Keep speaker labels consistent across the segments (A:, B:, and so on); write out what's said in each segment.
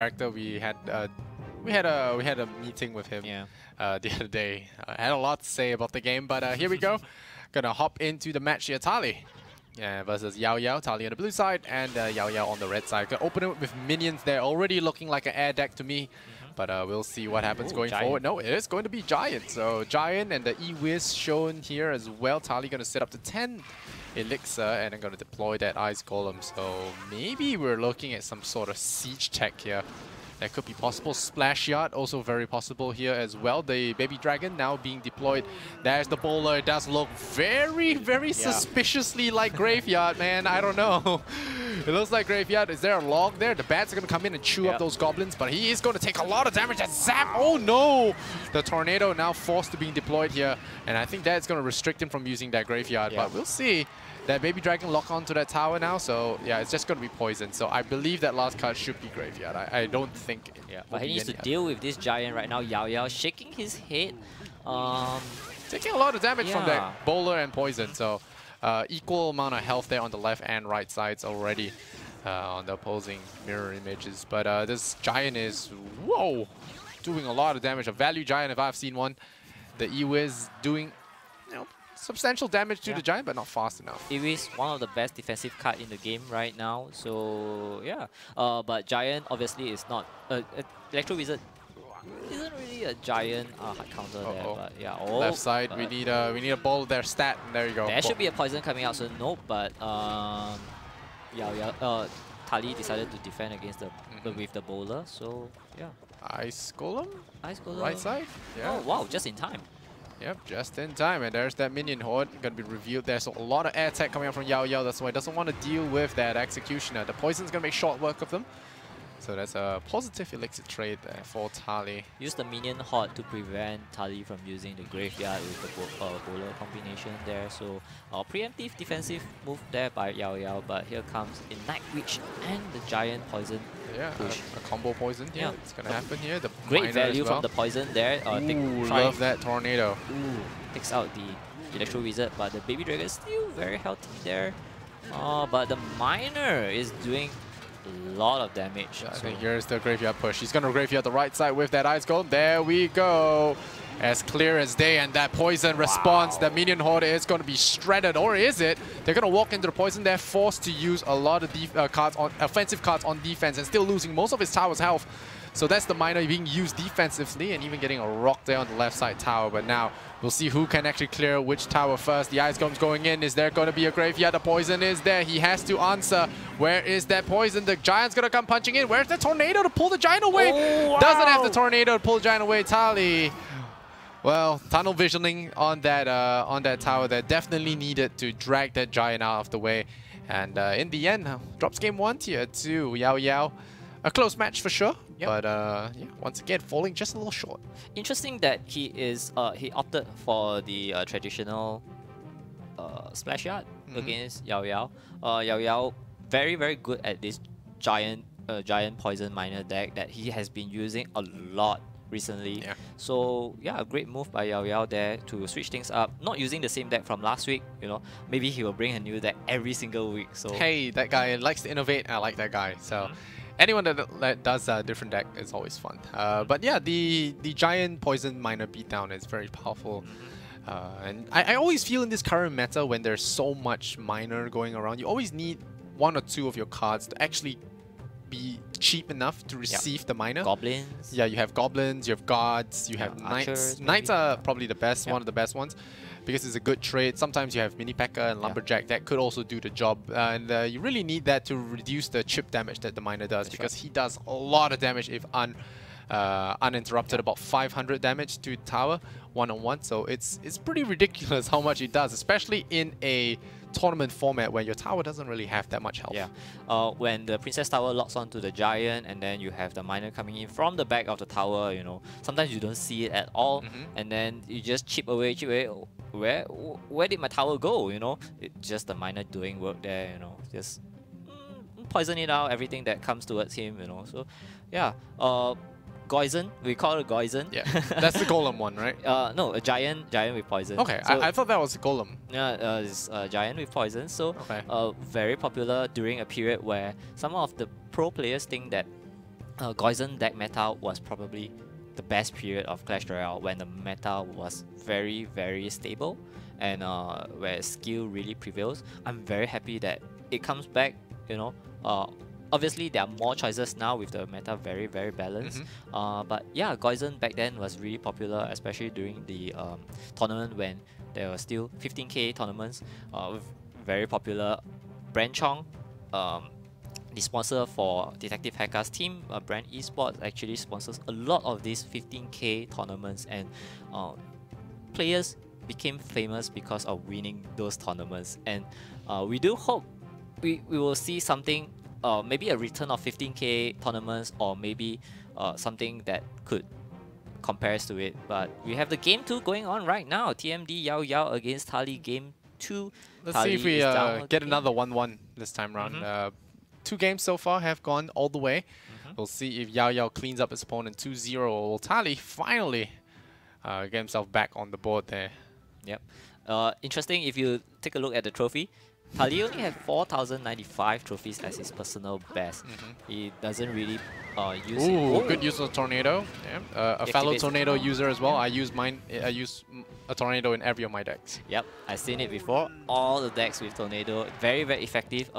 A: character. We had a meeting with him the other day. I had a lot to say about the game, but here we go. Gonna hop into the match here. Tali versus YaoYao. Tali on the blue side and YaoYao on the red side. Gonna open it with minions there, already looking like an air deck to me. But we'll see what happens going forward. No, it is going to be Giant. So Giant and the E-Wiz shown here as well. Tali going to set up to 10 Elixir and I'm going to deploy that Ice Golem. So maybe we're looking at some sort of siege tech here. That could be possible. Splash Yard also very possible here as well. The Baby Dragon now being deployed. There's the bowler. It does look very suspiciously like Graveyard, man. I don't know. It looks like Graveyard. Is there a log there? The bats are going to come in and chew up those goblins, but he is going to take a lot of damage. That zap! Oh no! The Tornado now forced to being deployed here, and I think that's going to restrict him from using that Graveyard, but we'll see. That Baby Dragon lock onto that tower now, so yeah, it's just going to be poison. So I believe that last card should be Graveyard. I don't think
B: but he needs to deal with this Giant right now. YaoYao shaking his head.
A: Taking a lot of damage from that bowler and poison, so equal amount of health there on the left and right sides already on the opposing mirror images. But this Giant is, whoa, doing a lot of damage. A value Giant if I've seen one. The E-Wiz doing, substantial damage to the Giant, but not fast enough.
B: It is one of the best defensive card in the game right now. So yeah, but Giant obviously is not. Electro Wizard isn't really a Giant hard counter there, but yeah.
A: Left side, we need a ball there. Stat, and there you go.
B: There should be a poison coming out, so nope. But Tali decided to defend against the with the bowler. So yeah.
A: Ice Golem.
B: Ice Golem.
A: Right side. Yeah.
B: Oh wow, just in time.
A: Yep, just in time, and there's that minion horde going to be revealed. There's a lot of air tech coming out from YaoYao, that's why he doesn't want to deal with that Executioner. The poison's going to make short work of them. So that's a positive elixir trade there for Tali.
B: Use the minion horde to prevent Tali from using the Graveyard with the bowler combination there. So preemptive defensive move there by YaoYao, but here comes Ignite Witch and the Giant poison.
A: Yeah, a combo poison here. Yeah. It's going to happen here. The
B: great value from the poison there.
A: Love that Tornado.
B: Takes out the Electro Wizard, but the Baby Dragon is still very healthy there. But the Miner is doing a lot of damage.
A: Yeah, I think here's the Graveyard push. He's going to Graveyard the right side with that Ice Golem. There we go. As clear as day, and that poison response, the minion horde is going to be shredded, or is it? They're going to walk into the poison. They're forced to use a lot of offensive cards on defense and still losing most of his tower's health. So that's the Miner being used defensively and even getting a rock there on the left side tower. But now we'll see who can actually clear which tower first. The Ice Golem's going in. Is there going to be a Graveyard? The poison is there. He has to answer. Where is that poison? The Giant's going to come punching in. Where's the Tornado to pull the Giant away?
B: Oh, wow.
A: Doesn't have the Tornado to pull the Giant away. Tali. Well, tunnel visioning on that tower that definitely needed to drag that Giant out of the way. And in the end, drops game 1 tier to YaoYao. A close match for sure, but yeah, once again, falling just a little short.
B: Interesting that he opted for the traditional Splash Yard against YaoYao. YaoYao very good at this giant poison miner deck that he has been using a lot recently. So yeah, a great move by YaoYao there to switch things up. Not using the same deck from last week, maybe he will bring a new deck every single week. So
A: hey, that guy likes to innovate. I like that guy. So anyone that does a different deck is always fun. But yeah, the Giant poison miner beatdown is very powerful. And I always feel in this current meta, when there's so much miner going around, you always need 1 or 2 of your cards to actually be cheap enough to receive the miner.
B: Goblins.
A: Yeah, you have goblins, you have guards, you have knights. Archers, knights are probably the best, one of the best ones, because it's a good trade. Sometimes you have mini P.E.K.K.A. and lumberjack that could also do the job, and you really need that to reduce the chip damage that the miner does, because he does a lot of damage if uninterrupted, about 500 damage to tower one-on-one. So it's pretty ridiculous how much he does, especially in a tournament format where your tower doesn't really have that much health.
B: When the Princess Tower locks onto the Giant and then you have the Miner coming in from the back of the tower, sometimes you don't see it at all, and then you just chip away. Where did my tower go? It's just the Miner doing work there. Just poison it out, everything that comes towards him. So yeah. Goizen, we call it Goizen.
A: Yeah, that's the Golem one, right?
B: No, a giant with poison.
A: Okay, so I thought that was a Golem.
B: Yeah, it's a giant with poison. So very popular during a period where some of the pro players think that Goizen deck meta was probably the best period of Clash Royale when the meta was very, very stable and where skill really prevails. I'm very happy that it comes back, you know. Obviously, there are more choices now with the meta very, very balanced. But yeah, Goizen back then was really popular, especially during the tournament when there were still 15k tournaments. Very popular. Brand Chong, the sponsor for Detective Heka's team, Brand Esports, actually sponsors a lot of these 15k tournaments, and players became famous because of winning those tournaments. And we do hope we will see something, maybe a return of 15k tournaments, or maybe something that could compares to it. But we have the game 2 going on right now. TMD YaoYao against Tali game 2.
A: Let's
B: Tali
A: see if we get
B: game.
A: another 1-1 this time round. 2 games so far have gone all the way. We'll see if YaoYao cleans up his opponent 2-0, or will Tali finally get himself back on the board there.
B: Yep. Interesting, if you take a look at the trophy, Tali only had 4,095 trophies as his personal best. He doesn't really use it.
A: Ooh, good use of Tornado. Yeah. A fellow Tornado user as well. I use a Tornado in every of my decks.
B: Yep, I've seen it before. All the decks with Tornado, very, very effective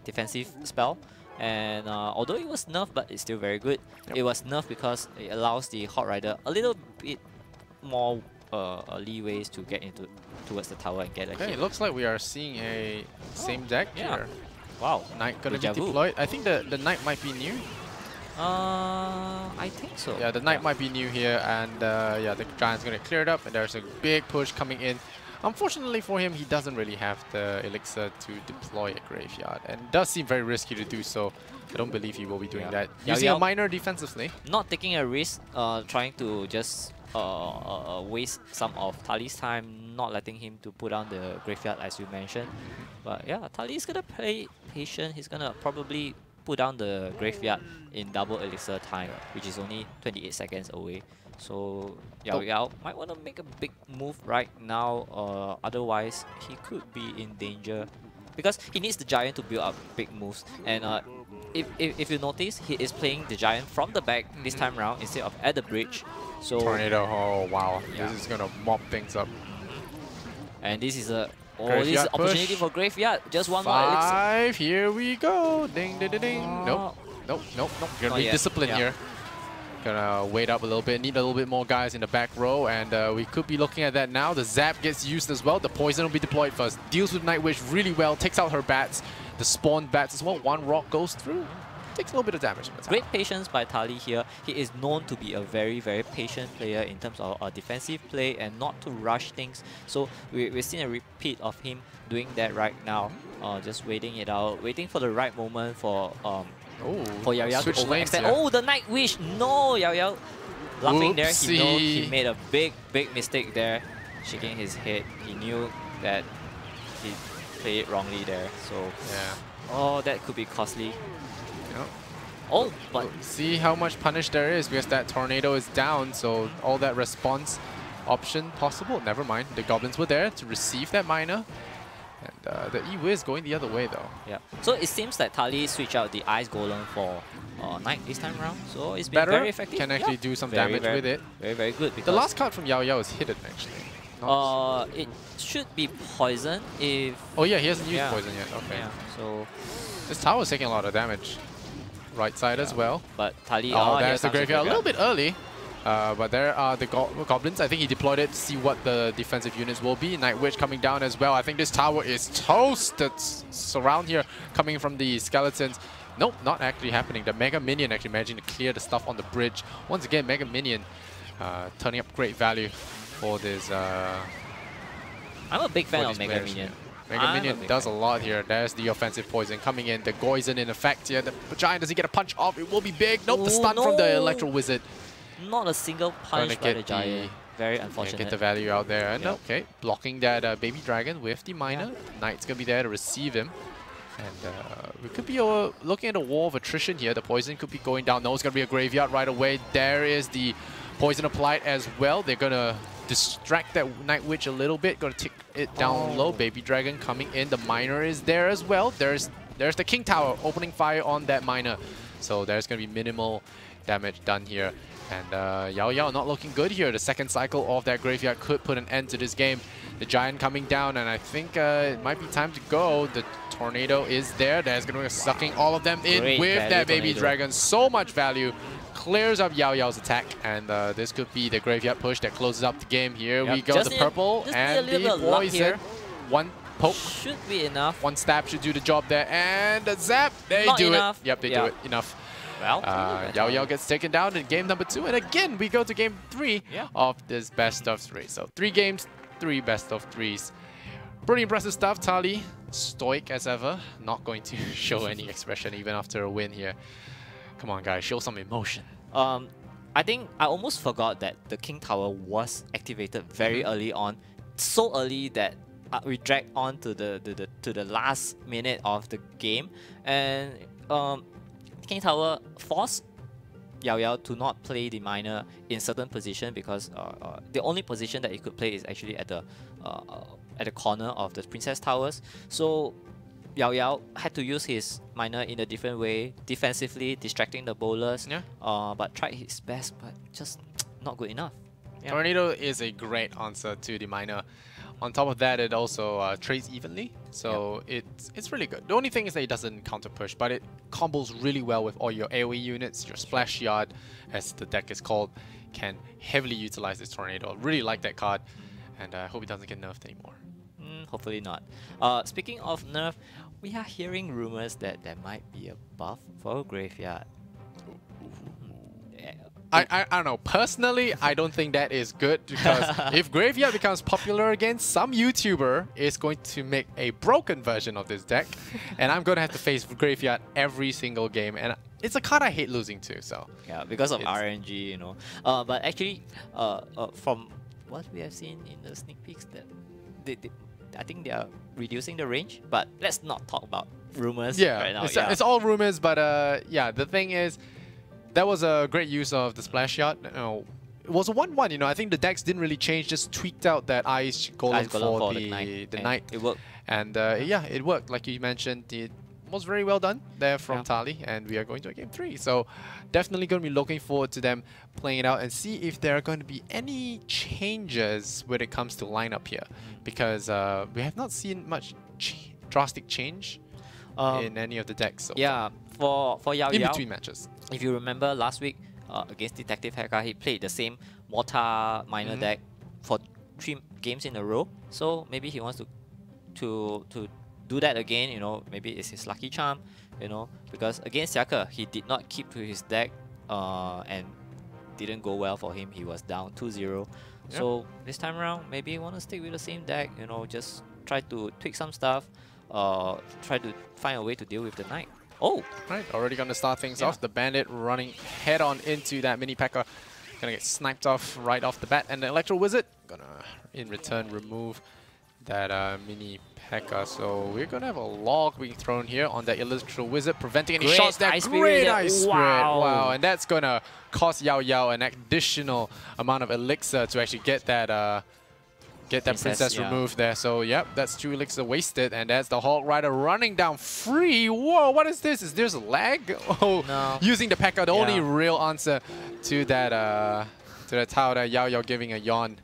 B: defensive spell. And although it was nerfed, but it's still very good. It was nerfed because it allows the Hot Rider a little bit more leeways to get into towards the tower and get a hit.
A: It looks like we are seeing a same deck here.
B: Wow.
A: Knight gonna be deployed. I think the Knight might be new.
B: I think so.
A: Yeah, the Knight might be new here, and yeah, the Giant's gonna clear it up, and there's a big push coming in. Unfortunately for him, he doesn't really have the elixir to deploy a graveyard, and it does seem very risky to do so. I don't believe he will be doing that. Using a miner defensively.
B: Not taking a risk, trying to just waste some of Tali's time, not letting him to put down the graveyard as you mentioned. But yeah, Tali is gonna play patient. He's gonna probably put down the graveyard in double elixir time, which is only 28 seconds away. So YaoYao might want to make a big move right now, otherwise he could be in danger, because he needs the Giant to build up big moves. And if you notice, he is playing the Giant from the back this time round instead of at the bridge. So
A: Tornado, oh wow, this is gonna mop things up.
B: And this is a this is opportunity for graveyard. Just one more
A: elixir. Here we go. Ding, ding, ding, ding. Nope. You're gonna be disciplined here. Gonna wait up a little bit. Need a little bit more guys in the back row, and we could be looking at that now. The Zap gets used as well. The Poison will be deployed first. Deals with Night Wish really well. Takes out her bats. The spawn bats as well. One rock goes through. Takes a little bit of damage.
B: Great patience by Tali here. He is known to be a very, very patient player in terms of defensive play and not to rush things. So we're seeing a repeat of him doing that right now. Just waiting it out, waiting for the right moment for YaoYao to overextend. Oh, the Night Wish! No, YaoYao laughing there. He knows he made a big, big mistake there, shaking his head. He knew that he played it wrongly there. So oh, that could be costly. Oh, but
A: see how much punish there is, because that Tornado is down, so all that response option possible. Never mind, the Goblins were there to receive that miner. And the E-Wiz going the other way though.
B: Yeah. So it seems that Tali switched out the Ice Golem for Knight this time around. So it's been very effective.
A: Can actually do some damage with it.
B: Very, very good.
A: The last card from YaoYao is hidden actually.
B: It should be Poison if...
A: Oh yeah, he hasn't used Poison yet. Okay.
B: Yeah, so...
A: This tower is taking a lot of damage. Right side as well.
B: But Tali...
A: there's the graveyard. A little bit early. But there are the Goblins. I think he deployed it to see what the defensive units will be. Night Witch coming down as well. I think this tower is toasted. Surround here coming from the skeletons. Nope, not actually happening. The Mega Minion actually managing to clear the stuff on the bridge. Once again, Mega Minion turning up great value for this.
B: I'm a big fan of Mega Minion.
A: Mega Minion does a lot here. There's the offensive poison coming in. The Goizen in effect here. The Giant, does he get a punch off? It will be big. Nope, the stun from the Electro Wizard.
B: Not a single punch by the Giant. Very unfortunate.
A: Get the value out there. And okay, blocking that Baby Dragon with the miner. Knight's going to be there to receive him. And we could be looking at a war of attrition here. The poison could be going down. No, it's going to be a graveyard right away. There is the poison applied as well. They're going to distract that Night Witch a little bit. Going to tick it down low. Baby Dragon coming in. The miner is there as well. There's the King Tower opening fire on that miner. So there's going to be minimal damage done here. And YaoYao not looking good here. The second cycle of that graveyard could put an end to this game. The Giant coming down, and I think it might be time to go. The Tornado is there. That's going to be sucking all of them in with that baby dragon. So much value. Clears up YaoYao's attack, and this could be the graveyard push that closes up the game. Here we go, the purple and the poison. One poke
B: should be enough.
A: One stab should do the job there, and a zap. They do it. Yep, they do it. Enough.
B: Well,
A: YaoYao gets taken down in game number 2, and again we go to game 3 of this best of 3. So 3 games, 3 best of 3s. Pretty impressive stuff. Tali, stoic as ever, not going to show any expression even after a win here. Come on, guys, show some emotion.
B: I think I almost forgot that the King Tower was activated very early on, so early that we dragged on to the last minute of the game, and King Tower forced YaoYao to not play the miner in certain position because the only position that he could play is actually at the corner of the Princess Towers. So YaoYao had to use his miner in a different way, defensively, distracting the bowlers. But tried his best, but just not good enough.
A: Tornado is a great answer to the miner. On top of that, it also trades evenly, so it's really good. The only thing is that it doesn't counter push, but it combos really well with all your AoE units. Your Splash Yard, as the deck is called, can heavily utilize this Tornado. Really like that card, and I hope it doesn't get nerfed anymore.
B: Hopefully not. Speaking of nerf, we are hearing rumors that there might be a buff for Graveyard.
A: I don't know. Personally, I don't think that is good, because if Graveyard becomes popular again, some YouTuber is going to make a broken version of this deck, and I'm going to have to face Graveyard every single game, and it's a card I hate losing to. So
B: yeah, because of RNG, you know. But actually, from what we have seen in the sneak peeks, that I think they are reducing the range. But let's not talk about rumors right now.
A: It's all rumors, but yeah, the thing is, that was a great use of the Splash Yard. It was a 1-1, you know. I think the decks didn't really change, just tweaked out that Ice Golem for the Knight.
B: It worked.
A: And yeah, it worked. Like you mentioned, it was very well done there from Tali, and we are going to a game 3. So definitely going to be looking forward to them playing it out and see if there are going to be any changes when it comes to lineup here, because we have not seen much drastic change in any of the decks. So
B: for YaoYao,
A: in between matches. If
B: you remember last week against Detective Hacker, he played the same Mortar Miner deck for 3 games in a row. So maybe he wants to do that again. You know, maybe it's his lucky charm. You know, because against Yaka, he did not keep to his deck and didn't go well for him. He was down 2-0. So this time around, maybe he want to stick with the same deck. You know, just try to tweak some stuff. Try to find a way to deal with the Knight. Oh!
A: Right, already going to start things off. The Bandit running head on into that Mini P.E.K.K.A. Gonna get sniped off right off the bat. And the Electro Wizard gonna, in return, remove that Mini P.E.K.K.A. So we're gonna have a log being thrown here on that Electro Wizard, preventing any shots. That great Ice Spirit! Wow, and that's gonna cost YaoYao an additional amount of elixir to actually get that princess removed there. So yep, that's 2 elixir wasted, and that's the Hawk Rider running down free. Whoa, what is this? Is there's a lag? Oh, no. Using the P.E.K.K.A. The only real answer to that tower there. YaoYao giving a yawn.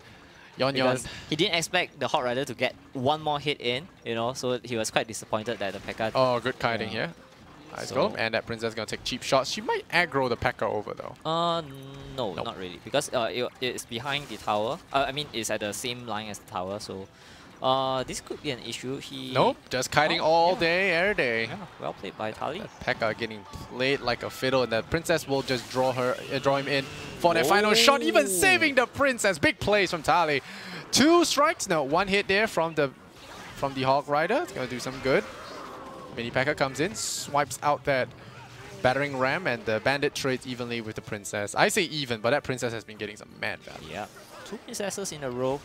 A: Yawn.
B: He didn't expect the Hawk Rider to get one more hit in, you know, so he was quite disappointed that the P.E.K.K.A.
A: Oh, good kiting here. Let's go. And that princess gonna take cheap shots. She might aggro the P.E.K.K.A. over though.
B: No, nope. Not really, because it's behind the tower. I mean, it's at the same line as the tower, so this could be an issue.
A: Nope, just kiting all day, every day.
B: Yeah, well played by Tali.
A: P.E.K.K.A. getting played like a fiddle, and the princess will just draw him in for that final shot, even saving the princess. Big plays from Tali. 2 strikes, no, 1 hit there from the Hawk Rider. It's gonna do some good. Mini P.E.K.K.A. comes in, swipes out that battering ram, and the Bandit trades evenly with the princess. I say even, but that princess has been getting some mad value.
B: Yeah, 2 princesses in a row,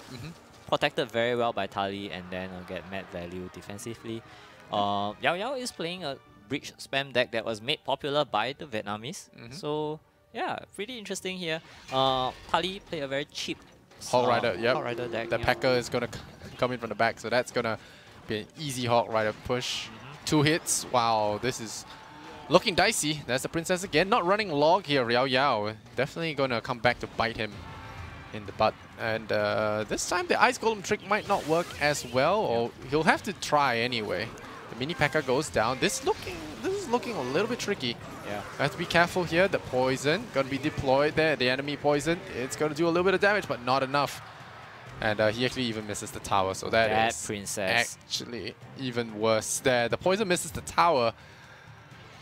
B: protected very well by Tali, and then get mad value defensively. YaoYao is playing a Breach spam deck that was made popular by the Vietnamese. So yeah, pretty interesting here. Tali played a very cheap
A: Hawk Rider,
B: Hawk Rider deck.
A: The P.E.K.K.A. is gonna come in from the back, so that's gonna be an easy Hawk Rider push. 2 hits. Wow, this is Looking dicey. There's the princess again. Not running log here, YaoYao. Definitely going to come back to bite him in the butt. And this time the Ice Golem trick might not work as well, or he'll have to try anyway. The mini P.E.K.K.A goes down. This is looking a little bit tricky.
B: Yeah.
A: Have to be careful here. The poison going to be deployed there. The enemy poison. It's going to do a little bit of damage, but not enough. And he actually even misses the tower. So that is
B: princess
A: actually even worse there. The poison misses the tower.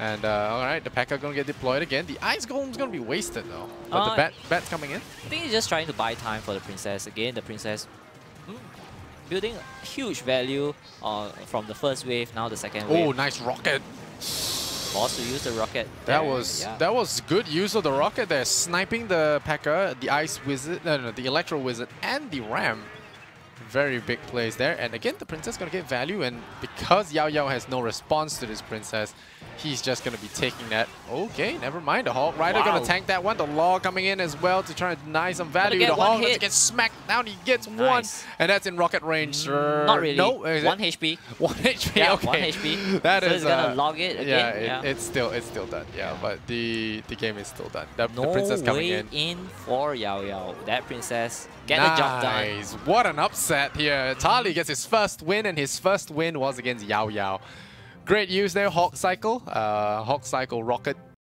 A: And alright, the P.E.K.K.A going to get deployed again. The Ice Golem's going to be wasted though. But the bat's coming in.
B: I think he's just trying to buy time for the princess. Again, the princess building a huge value from the first wave, now the second wave.
A: Oh, nice rocket.
B: Forced to use the rocket.
A: That was good use of the rocket there. Sniping the P.E.K.K.A, the Ice Wizard, no, the Electro Wizard, and the Ram. Very big plays there. And again, the princess going to get value. And because YaoYao has no response to this princess, he's just going to be taking that. Okay, never mind. The Hawk Rider going to tank that one. The Law coming in as well to try and deny some value. The Hawk gets smacked down. He gets one. And that's in rocket range.
B: Not really.
A: No.
B: 1 HP.
A: 1 HP.
B: Yeah,
A: okay.
B: 1 HP.
A: That
B: so
A: is
B: he's going to log it again.
A: Yeah, it's still done. Yeah, but the game is still done. The
B: No
A: princess coming
B: way in for YaoYao. That princess get the job done.
A: Nice. What an upset here. Tali gets his first win, and his first win was against YaoYao. Great use there, Hawk Cycle. Hawk Cycle Rocket